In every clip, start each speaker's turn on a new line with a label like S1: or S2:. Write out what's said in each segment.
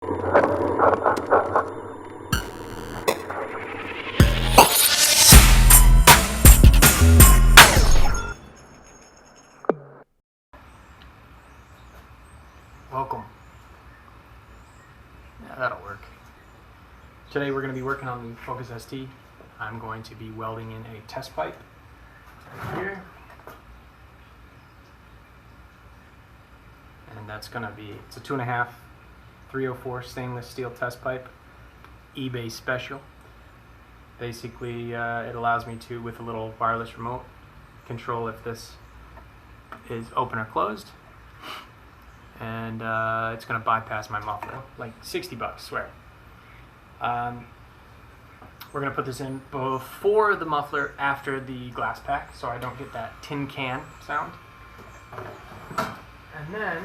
S1: Welcome. Yeah, that'll work. Today we're going to be working on the Focus ST. I'm going to be welding in a test pipe right here. And that's going to be, it's a 2.5 304 stainless steel test pipe, eBay special. Basically, it allows me to, with a little wireless remote, control if this is open or closed. And it's going to bypass my muffler, like 60 bucks, swear. We're going to put this in before the muffler, after the glass pack, so I don't get that tin can sound. And then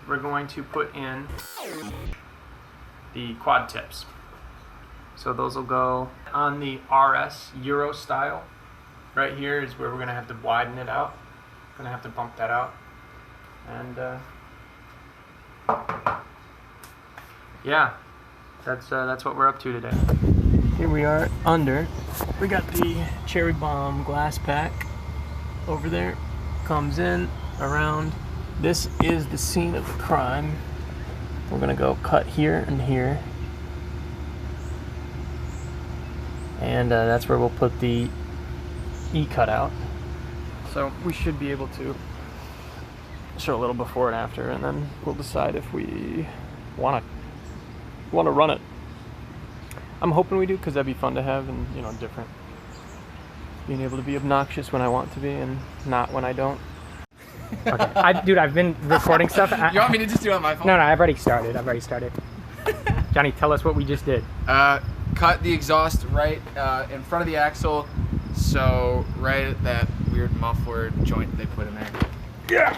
S1: we're going to put in the quad tips. So those will go on the RS Euro style. Right here is where we're going to have to widen it out. Going to have to bump that out. And yeah, that's what we're up to today. Here we are under. We got the cherry bomb glass pack over there. Comes in around. This is the scene of the crime. We're gonna go cut here and here, and that's where we'll put the E-Cutout. So we should be able to show a little before and after, and then we'll decide if we want to run it. I'm hoping we do, because that'd be fun to have, and you know, different. Being able to be obnoxious when I want to be and not when I don't. Okay, dude, I've been recording stuff.
S2: You want me to just do it on my phone?
S1: No, I've already started. Johnny, tell us what we just did.
S2: Cut the exhaust right in front of the axle, so right at that weird muffler joint they put in there.
S1: Yeah.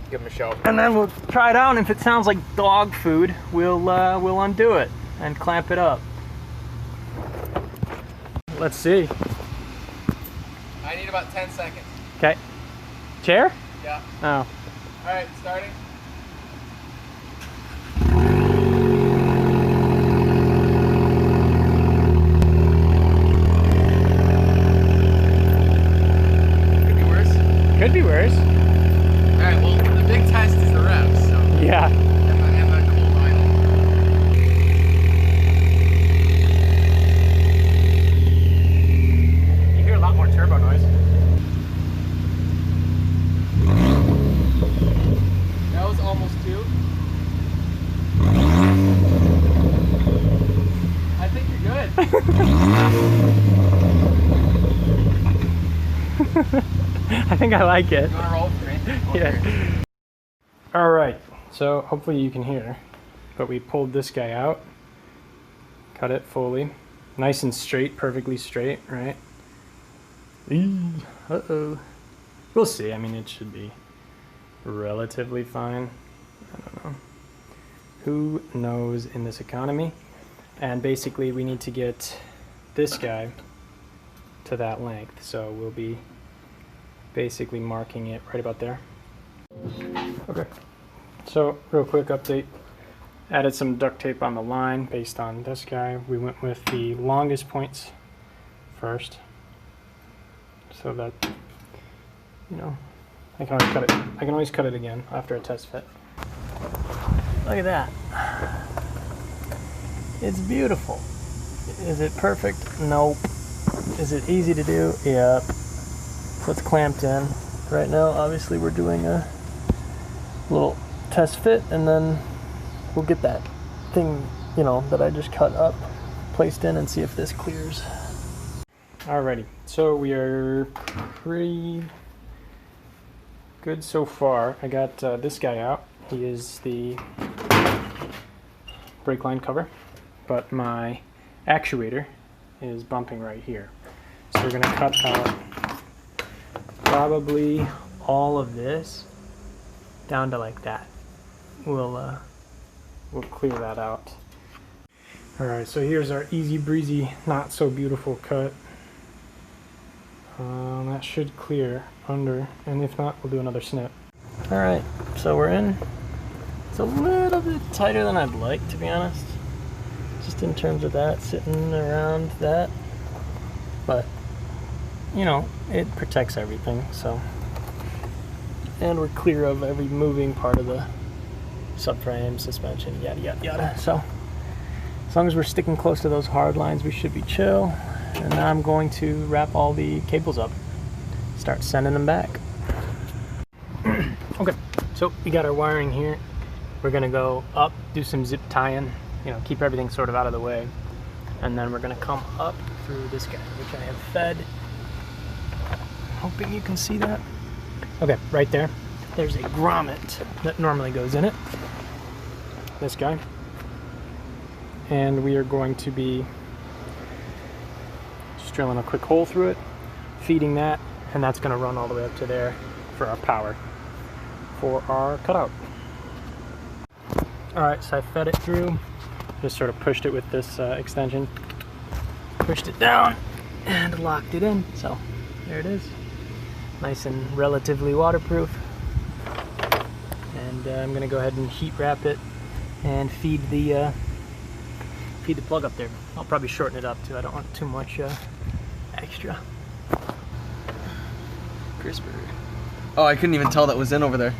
S2: Give them a show.
S1: And then we'll try it out, and if it sounds like dog food, we'll undo it and clamp it up. Let's see.
S2: I need about 10 seconds.
S1: Okay. Chair?
S2: Yeah.
S1: Oh.
S2: Alright, starting. Could be worse.
S1: Could be worse.
S2: Alright, well, the big test is the revs, so.
S1: Yeah.
S2: And the cold idle.
S1: You hear a lot more turbo noise.
S2: That was almost 2. I think you're good.
S1: I think I like it.
S2: You want to roll for me?
S1: Yeah. All right. So hopefully you can hear, but we pulled this guy out, cut it fully, nice and straight, perfectly straight, right? Uh-oh. We'll see. I mean, it should be relatively fine. I don't know. Who knows in this economy? And basically we need to get this guy to that length. So we'll be basically marking it right about there. Okay. So real quick update. Added some duct tape on the line based on this guy. We went with the longest points first, so that, you know, I can always cut it. I can always cut it again after a test fit. Look at that. It's beautiful. Is it perfect? Nope. Is it easy to do? Yep. So it's clamped in. Right now, obviously, we're doing a little test fit, and then we'll get that thing, you know, that I just cut up, placed in, and see if this clears. Alrighty, so we are pretty good so far. I got this guy out. He is the brake line cover, but my actuator is bumping right here. So we're gonna cut out probably all of this down to like that. We'll clear that out. All right, so here's our easy breezy, not so beautiful cut. That should clear under, and if not, we'll do another snip. All right, so we're in. It's a little little bit tighter than I'd like, to be honest. Just in terms of that, sitting around that. But, you know, it protects everything, so. And we're clear of every moving part of the subframe, suspension, yada, yada, yada. So, as long as we're sticking close to those hard lines, we should be chill. And now I'm going to wrap all the cables up, start sending them back. Okay, so we got our wiring here. We're gonna go up, do some zip tying, you know, keep everything sort of out of the way. And then we're gonna come up through this guy, which I have fed. Hoping you can see that. Okay, right there. There's a grommet that normally goes in it. This guy. And we are going to be just drilling a quick hole through it, feeding that, and that's gonna run all the way up to there for our power for our cutout. Alright, so I fed it through, just sort of pushed it with this extension, pushed it down, and locked it in. So there it is. Nice and relatively waterproof. And I'm going to go ahead and heat wrap it and feed the plug up there. I'll probably shorten it up too. I don't want too much extra.
S3: Crisper. Oh, I couldn't even tell that was in over there.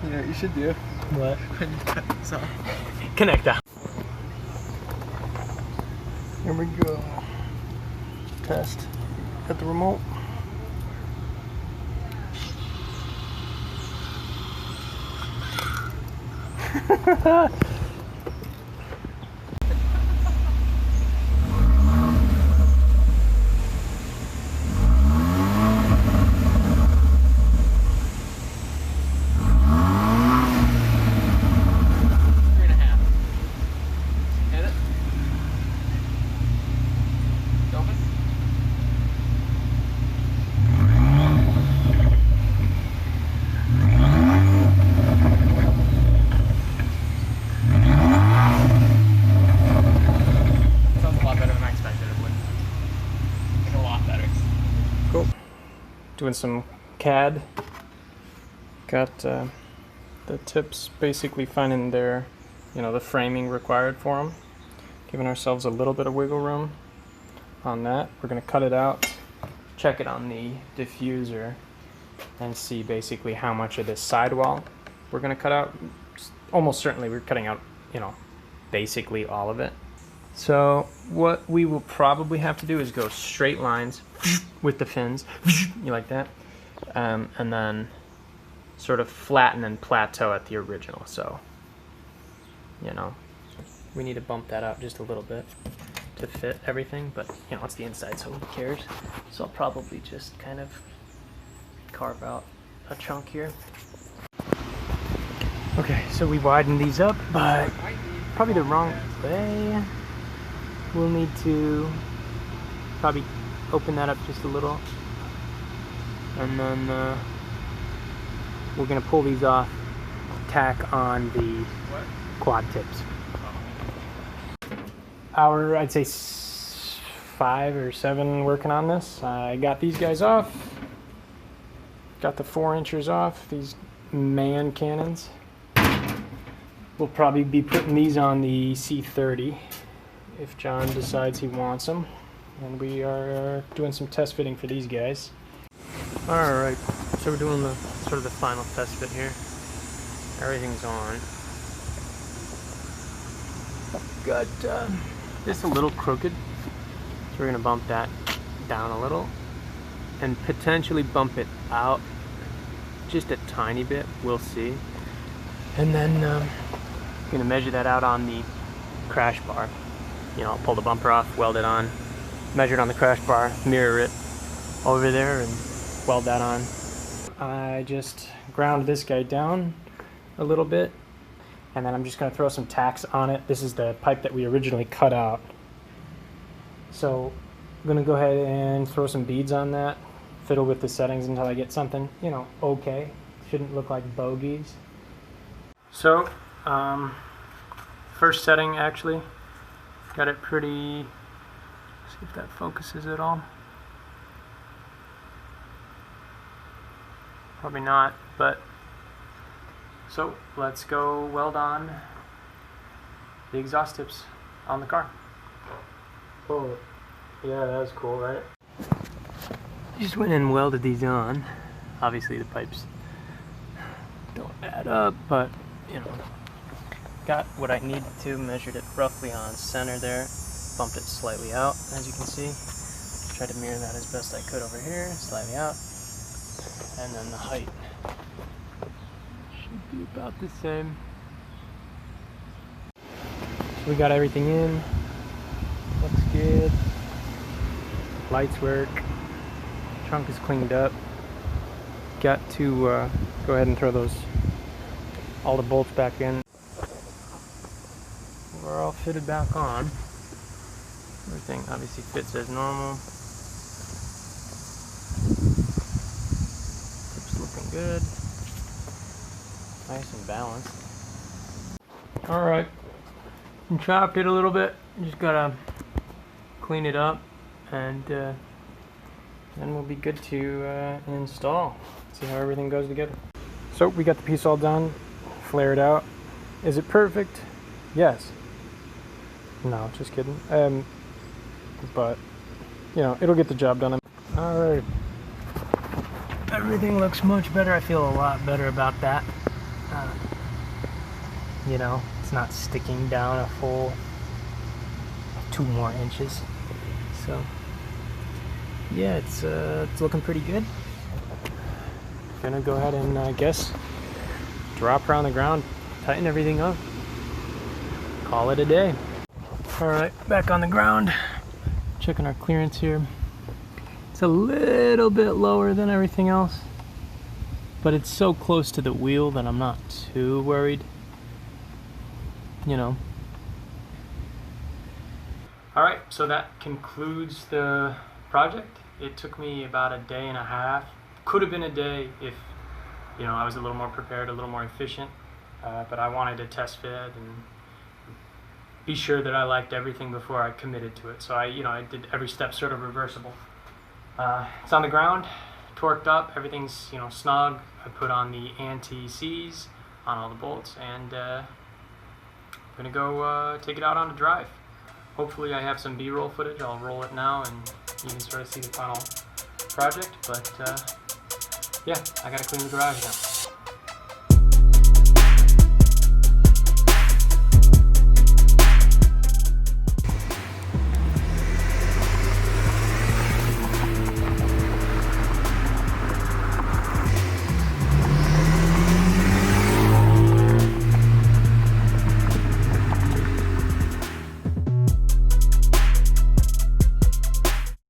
S3: You know what you should do?
S1: What?
S3: When you cut this off.
S1: Connect out. Here we go. Test at the remote. Doing some CAD. Got the tips basically finding their, you know, the framing required for them. Giving ourselves a little bit of wiggle room on that. We're going to cut it out, check it on the diffuser, and see basically how much of this sidewall we're going to cut out. Almost certainly we're cutting out, you know, basically all of it. So what we will probably have to do is go straight lines with the fins, you like that, and then sort of flatten and plateau at the original. So, you know, we need to bump that out just a little bit to fit everything, but you know, it's the inside, so who cares? So I'll probably just kind of carve out a chunk here. Okay, so we widened these up, but probably the wrong way. We'll need to probably open that up just a little, and then we're going to pull these off, tack on the quad tips. I'd say 5 or 7 working on this. I got these guys off, got the 4 inchers off, these man cannons. We'll probably be putting these on the C30 if John decides he wants them. And we are doing some test fitting for these guys. Alright, so we're doing the sort of the final test fit here. Everything's on. Got this a little crooked, so we're going to bump that down a little and potentially bump it out just a tiny bit, we'll see. And then I'm going to measure that out on the crash bar. You know, I'll pull the bumper off, weld it on, measure it on the crash bar, mirror it over there, and weld that on. I just ground this guy down a little bit, and then I'm just going to throw some tacks on it. This is the pipe that we originally cut out. So I'm going to go ahead and throw some beads on that, fiddle with the settings until I get something, you know, okay. Shouldn't look like bogeys. So, first setting actually, got it pretty, see if that focuses at all. Probably not, but so let's go weld on the exhaust tips on the car. Oh, yeah, that was cool, right? Just went and welded these on. Obviously the pipes don't add up, but you know, got what I needed to, measured it roughly on center there, bumped it slightly out, as you can see. Tried to mirror that as best I could over here, slightly out, and then the height should be about the same. So we got everything in, looks good, lights work, trunk is cleaned up. Got to go ahead and throw all the bolts back in. We're all fitted back on. Everything obviously fits as normal. Tips looking good. Nice and balanced. Alright. Chopped it a little bit. Just gotta clean it up and then we'll be good to install. See how everything goes together. So we got the piece all done, flared out. Is it perfect? Yes. No, just kidding. But you know, it'll get the job done. All right. Everything looks much better. I feel a lot better about that. You know, it's not sticking down a full 2 more inches. So yeah, it's looking pretty good. Gonna go ahead and I guess drop her on the ground, tighten everything up, call it a day. All right, back on the ground, checking our clearance here. It's a little bit lower than everything else, but it's so close to the wheel that I'm not too worried, you know. All right, so that concludes the project. It took me about a day and a half. Could have been a day if, you know, I was a little more prepared, a little more efficient, but I wanted to test fit and be sure that I liked everything before I committed to it. So I did every step sort of reversible. It's on the ground, torqued up, everything's, you know, snug. I put on the anti-seize on all the bolts, and I'm gonna go take it out on a drive. Hopefully I have some B-roll footage. I'll roll it now and you can sort of see the final project, but yeah, I gotta clean the garage now.